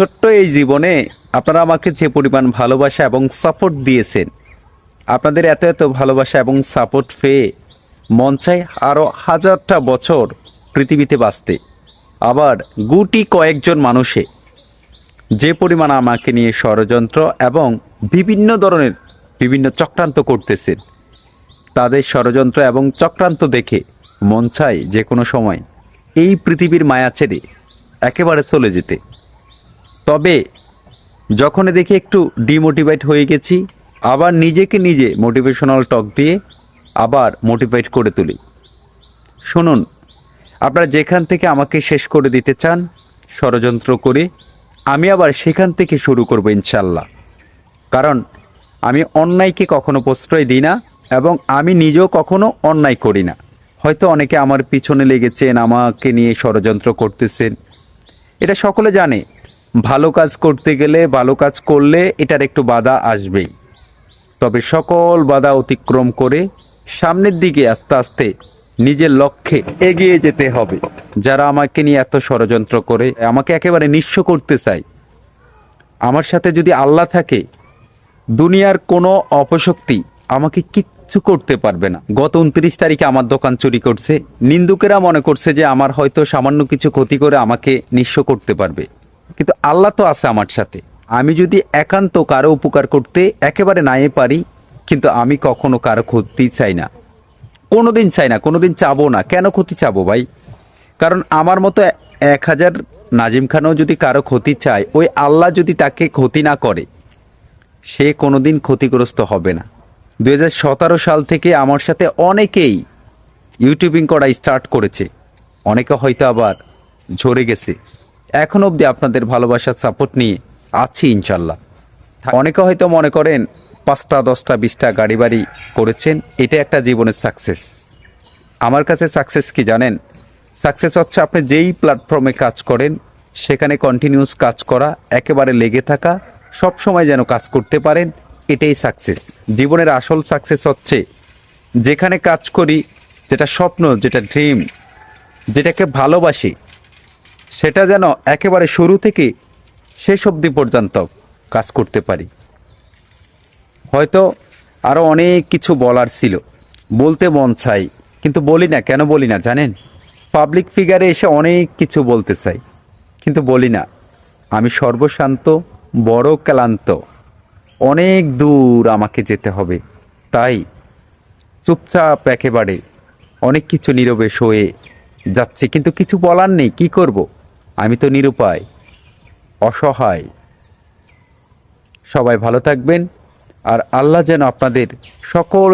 ছোট্ট এই জীবনে আপনারা আমাকে যে পরিমাণ ভালোবাসা এবং সাপোর্ট দিয়েছেন, আপনাদের এত এত ভালোবাসা এবং সাপোর্ট পেয়ে মন চায় আরও হাজারটা বছর পৃথিবীতে বাঁচতে। আবার গুটি কয়েকজন মানুষে যে পরিমাণ আমাকে নিয়ে ষড়যন্ত্র এবং বিভিন্ন ধরনের বিভিন্ন চক্রান্ত করতেছেন, তাদের ষড়যন্ত্র এবং চক্রান্ত দেখে মন চায় যে কোনো সময় এই পৃথিবীর মায়া ছেড়ে একেবারে চলে যেতে। তবে যখন দেখি একটু ডিমোটিভেট হয়ে গেছি, আবার নিজেকে নিজে মোটিভেশনাল টক দিয়ে আবার মোটিভেট করে তুলি। শুনুন, আপনারা যেখান থেকে আমাকে শেষ করে দিতে চান ষড়যন্ত্র করে, আমি আবার সেখান থেকে শুরু করব ইনশাল্লাহ। কারণ আমি অন্যায়কে কখনো প্রশ্রয় দিই না এবং আমি নিজেও কখনো অন্যায় করি না। হয়তো অনেকে আমার পিছনে লেগেছেন, আমাকে নিয়ে ষড়যন্ত্র করতেছেন, এটা সকলে জানে। ভালো কাজ করতে গেলে, ভালো কাজ করলে এটার একটু বাধা আসবেই। তবে সকল বাধা অতিক্রম করে সামনের দিকে আস্তে আস্তে নিজের লক্ষ্যে এগিয়ে যেতে হবে। যারা আমাকে নিয়ে এত ষড়যন্ত্র করে আমাকে একেবারে নিঃস্ব করতে চায়, আমার সাথে যদি আল্লাহ থাকে, দুনিয়ার কোনো অপশক্তি আমাকে কিচ্ছু করতে পারবে না। গত 29 তারিখে আমার দোকান চুরি করছে, নিন্দুকেরা মনে করছে যে আমার হয়তো সামান্য কিছু ক্ষতি করে আমাকে নিঃস্ব করতে পারবে, কিন্তু আল্লাহ তো আছে আমার সাথে। আমি যদি একান্ত কারো উপকার করতে একেবারে নাই পারি, কিন্তু আমি কখনো কারো ক্ষতি চাই না, কোনোদিন চাই না, কোনোদিন চাবো না। কেন ক্ষতি চাবো ভাই? কারণ আমার মতো 1000 নাজিম খানও যদি কারো ক্ষতি চায়, ওই আল্লাহ যদি তাকে ক্ষতি না করে, সে কোনোদিন ক্ষতিগ্রস্ত হবে না। 2017 সাল থেকে আমার সাথে অনেকেই ইউটিউবিং করা স্টার্ট করেছে, অনেকে হয়তো আবার ঝরে গেছে। এখন অবধি আপনাদের ভালোবাসার সাপোর্ট নিয়ে আছি ইনশাল্লাহ। অনেকে হয়তো মনে করেন 5টা 10টা 20টা গাড়ি বাড়ি করেছেন, এটা একটা জীবনের সাকসেস। আমার কাছে সাকসেস কি জানেন? সাকসেস হচ্ছে আপনি যেই প্ল্যাটফর্মে কাজ করেন সেখানে কন্টিনিউস কাজ করা, একেবারে লেগে থাকা, সব সময় যেন কাজ করতে পারেন, এটাই সাকসেস। জীবনের আসল সাকসেস হচ্ছে যেখানে কাজ করি, যেটা স্বপ্ন, যেটা ড্রিম, যেটাকে ভালোবাসি, সেটা যেন একেবারে শুরু থেকে শেষ অবধি পর্যন্ত কাজ করতে পারি। হয়তো আরও অনেক কিছু বলার ছিল, বলতে মন চাই, কিন্তু বলি না। কেন বলি না জানেন? পাবলিক ফিগারে এসে অনেক কিছু বলতে চাই, কিন্তু বলি না। আমি সর্বশান্ত, বড় ক্লান্ত, অনেক দূর আমাকে যেতে হবে। তাই চুপচাপ একেবারে অনেক কিছু নীরবে সয়ে যাচ্ছে, কিন্তু কিছু বলার নেই। কি করব? আমি তো নিরুপায়, অসহায়। সবাই ভালো থাকবেন, আর আল্লাহ যেন আপনাদের সকল